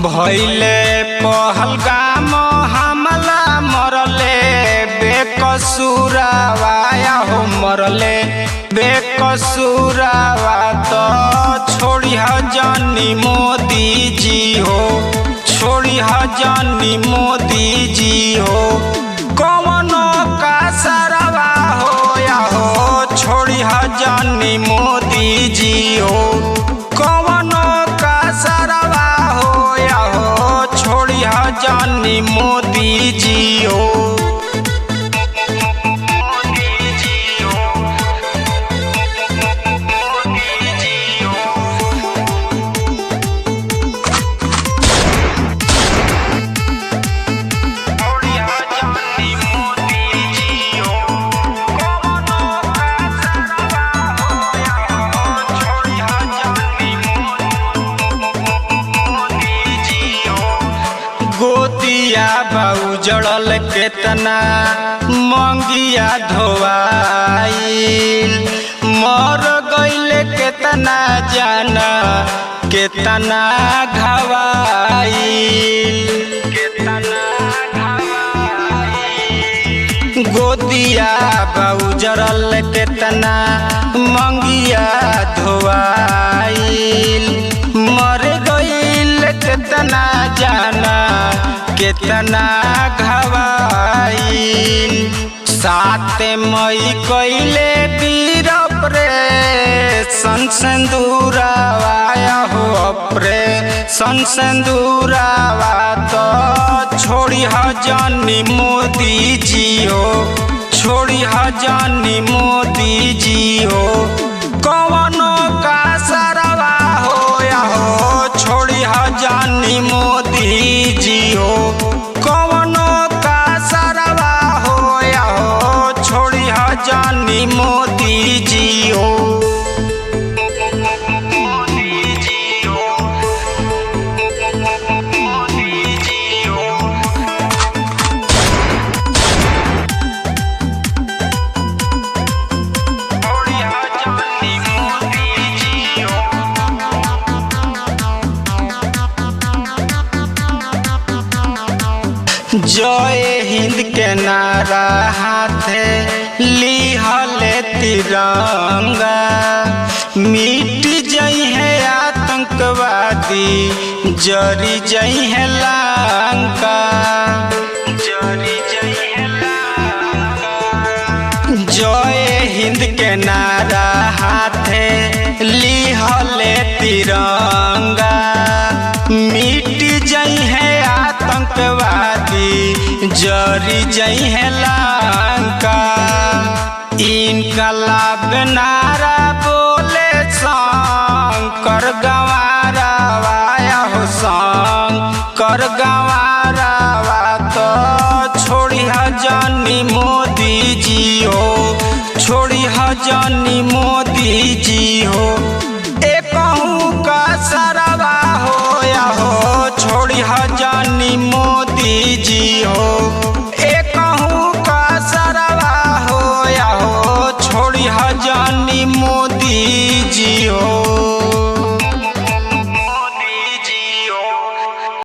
भइले पहलगाम हमला मरले बेकसूरवा हो मरले बेकसूरवा तो छोड़ी जानी मोदी जी हो छोड़ी जानी मोदी जी हो कौनो का सरवा हो या हो छोड़ी जानी मोदी जी हो कौनो का सरवा हो या हो छोड़ी जानी मोदी जी हो। गोतिया बाऊ जड़ल केतना मंगिया धोवाइल मर गइल केतना जाना केतना घवाइल गोतिया बाऊ जड़ल केतना मंगिया धोवाइल मर गइल केतना जाना केतना घवाइल 7 मई कइले वीर ऑपरेशन सिंदूरवा हो ऑपरेशन सिंदूरवा तो छोड़ी जानी मोदी जी हो छोड़ी जानी मोदी जी हो कौनो का सरवा हो या हो छोड़ी जानी मोदी जी हो कौनो का सरवा हो या हो छोड़ी जानी मोदी जी हो। जय हिंद के नारा हाथे लिहले तिरंगा मिट जई है आतंकवादी जरी जई है लंका जय हिंद के नारा हाथे लिहले तिरंगा मिट जई है आतंकवादी जरी जई है लंका इनकलाब नारा बोले शंकर गंवारवा हो शंकर गंवारवा तो छोड़ी जानी मोदी जी हो छोड़ी जानी मोदी जी हो।